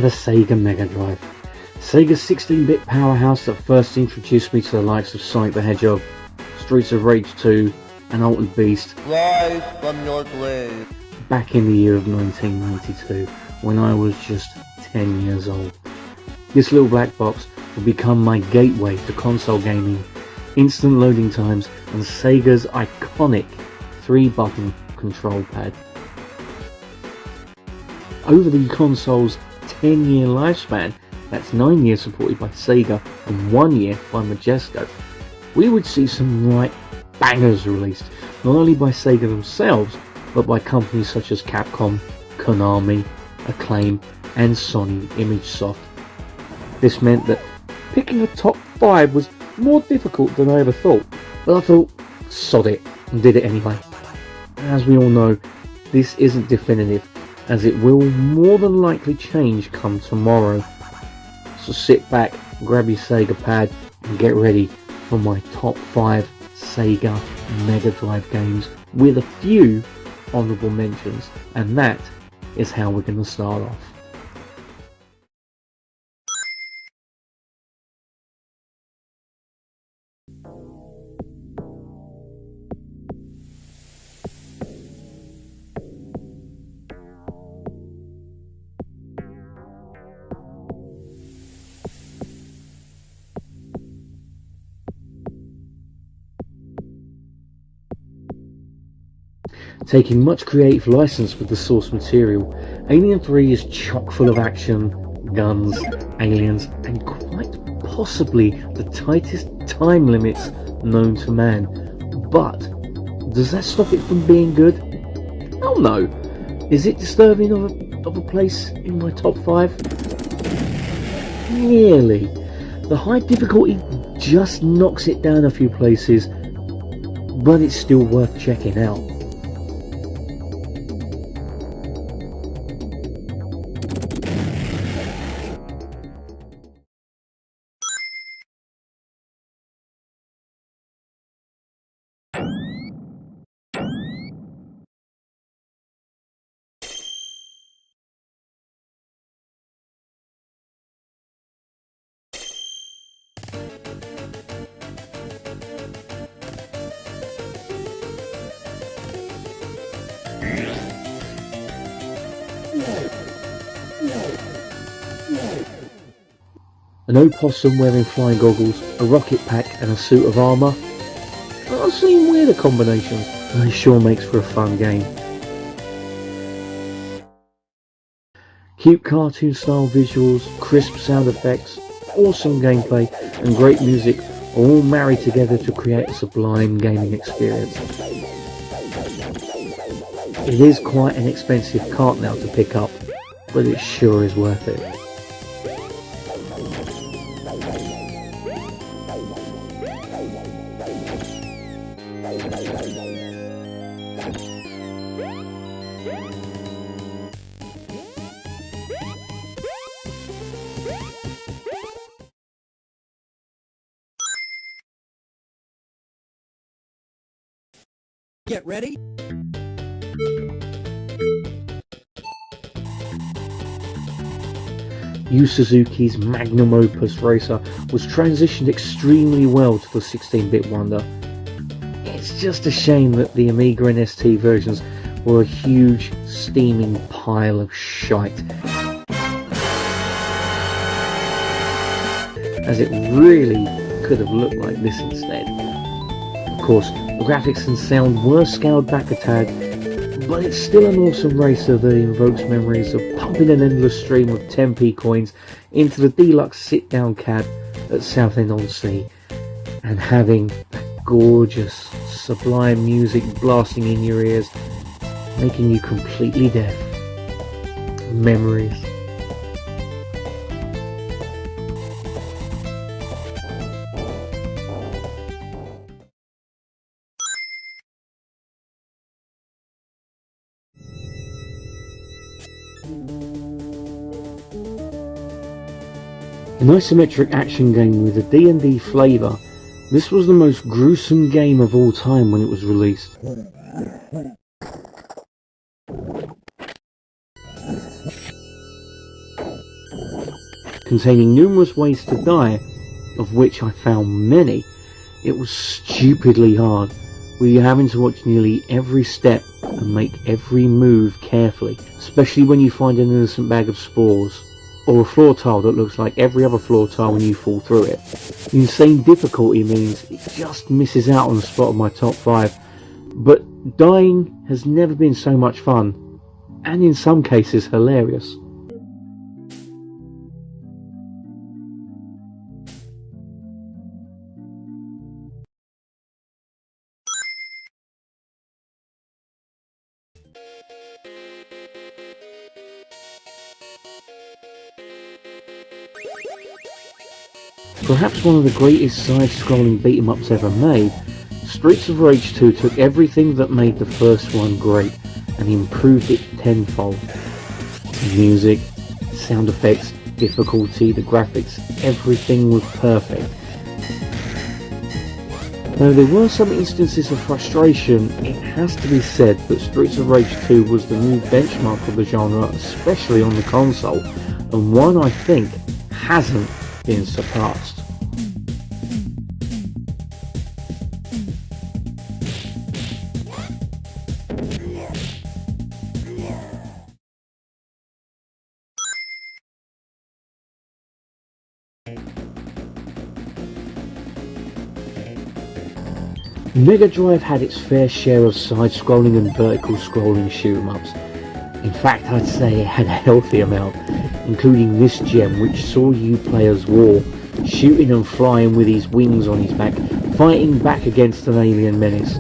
The Sega Mega Drive. Sega's 16-bit powerhouse that first introduced me to the likes of Sonic the Hedgehog, Streets of Rage 2, and Altered Beast. Rise from your grave. Back in the year of 1992, when I was just 10 years old. This little black box would become my gateway to console gaming, instant loading times, and Sega's iconic 3-button control pad. Over the console's 10-year lifespan, that's 9 years supported by Sega and 1 year by Majesco, we would see some right bangers released, not only by Sega themselves, but by companies such as Capcom, Konami, Acclaim, and Sony ImageSoft. This meant that picking a top 5 was more difficult than I ever thought, but I thought, sod it, and did it anyway. As we all know, this isn't definitive, as it will more than likely change come tomorrow. So sit back, grab your Sega pad, and get ready for my top 5 Sega Mega Drive games, with a few honourable mentions, and that is how we're going to start off. Taking much creative license with the source material, Alien 3 is chock full of action, guns, aliens, and quite possibly the tightest time limits known to man. But does that stop it from being good? Oh no! Is it deserving of a place in my top 5? Nearly. The high difficulty just knocks it down a few places, but it's still worth checking out. An opossum wearing flying goggles, a rocket pack and a suit of armour. I've seen weirder combinations, and it sure makes for a fun game. Cute cartoon style visuals, crisp sound effects, awesome gameplay and great music are all married together to create a sublime gaming experience. It is quite an expensive cart now to pick up, but it sure is worth it. Get ready. Yu Suzuki's magnum opus racer was transitioned extremely well to the 16-bit wonder. It's just a shame that the Amiga and ST versions were a huge steaming pile of shite, as it really could have looked like this instead. Of course, the graphics and sound were scaled back a tad, but it's still an awesome racer that invokes memories of pumping an endless stream of 10p coins into the deluxe sit-down cab at Southend-on-Sea and having that gorgeous, sublime music blasting in your ears, making you completely deaf. Memories. An isometric action game with a D&D flavour, this was the most gruesome game of all time when it was released. containing numerous ways to die, of which I found many. It was stupidly hard, where you're having to watch nearly every step and make every move carefully, especially when you find an innocent bag of spores, or a floor tile that looks like every other floor tile when you fall through it. The insane difficulty means it just misses out on the spot of my top 5, but dying has never been so much fun, and in some cases hilarious. Perhaps one of the greatest side-scrolling beat-em-ups ever made, Streets of Rage 2 took everything that made the first one great and improved it tenfold. The music, sound effects, difficulty, the graphics, everything was perfect. Though there were some instances of frustration, it has to be said that Streets of Rage 2 was the new benchmark of the genre, especially on the console, and one I think hasn't been surpassed. Mega Drive had its fair share of side-scrolling and vertical scrolling shoot-em-ups. In fact, I'd say it had a healthy amount, including this gem which saw you play as War, shooting and flying with his wings on his back, fighting back against an alien menace.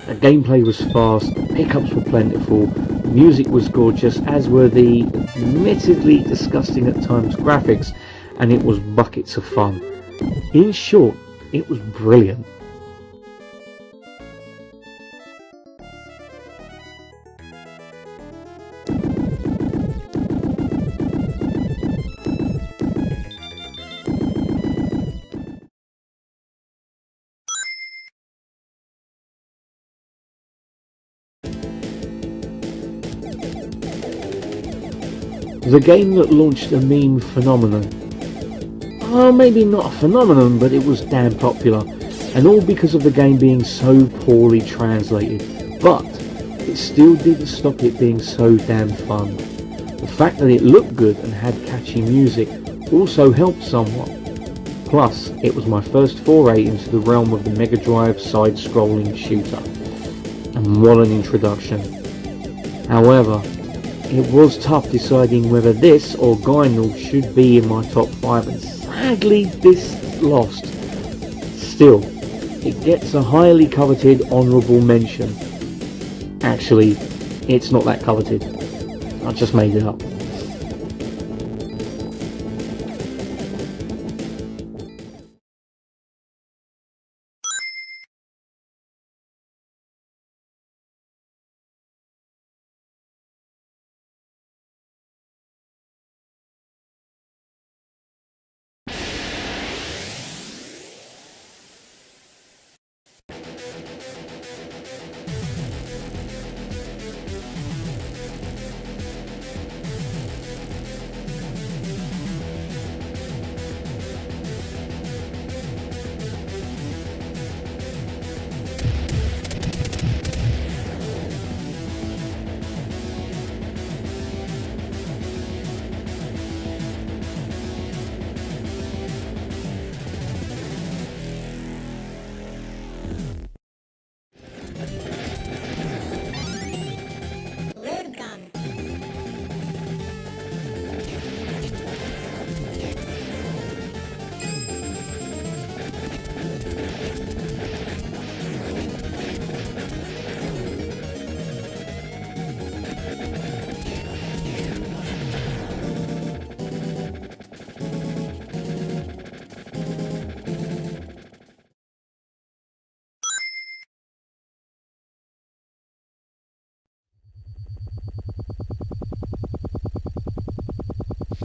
The gameplay was fast, pickups were plentiful, music was gorgeous, as were the admittedly disgusting at times graphics, and it was buckets of fun. In short, it was brilliant. The game that launched a meme phenomenon. Well, maybe not a phenomenon, but it was damn popular, and all because of the game being so poorly translated, but it still didn't stop it being so damn fun. The fact that it looked good and had catchy music also helped somewhat. Plus, it was my first foray into the realm of the Mega Drive side-scrolling shooter, and what an introduction. However, it was tough deciding whether this or Gynoll should be in my top 5, and sadly this lost. Still, it gets a highly coveted honourable mention. Actually, it's not that coveted. I just made it up.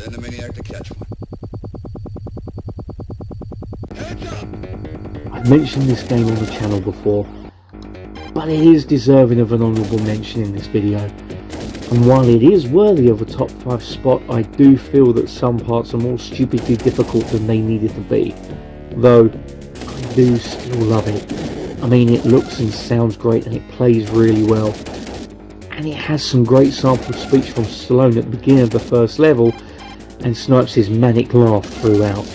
Send a maniac to catch one. Hands up! I've mentioned this game on the channel before, but it is deserving of an honourable mention in this video. And while it is worthy of a top 5 spot, I do feel that some parts are more stupidly difficult than they needed to be. Though, I do still love it. I mean, it looks and sounds great and it plays really well. And it has some great sample speech from Stallone at the beginning of the first level, and Snipes' manic laugh throughout.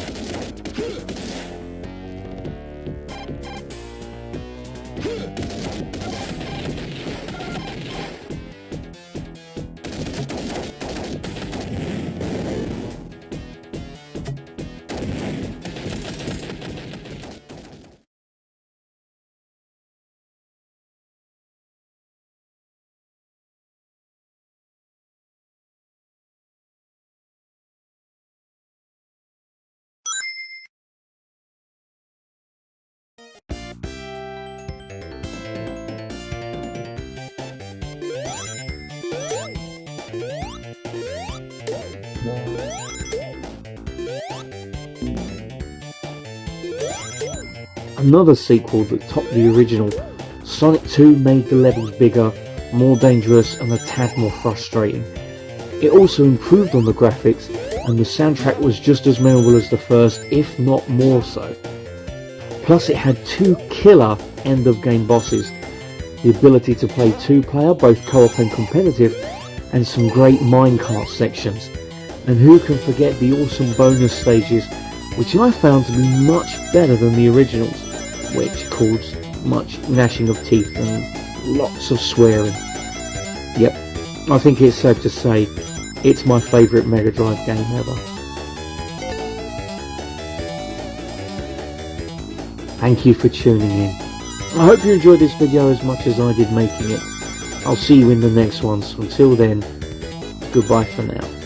Another sequel that topped the original, Sonic 2 made the levels bigger, more dangerous and a tad more frustrating. It also improved on the graphics, and the soundtrack was just as memorable as the first, if not more so. Plus it had 2 killer end of game bosses, the ability to play 2-player, both co-op and competitive, and some great minecart sections. And who can forget the awesome bonus stages, which I found to be much better than the originals, which caused much gnashing of teeth and lots of swearing. Yep, I think it's safe to say it's my favourite Mega Drive game ever. Thank you for tuning in. I hope you enjoyed this video as much as I did making it. I'll see you in the next one, so until then, goodbye for now.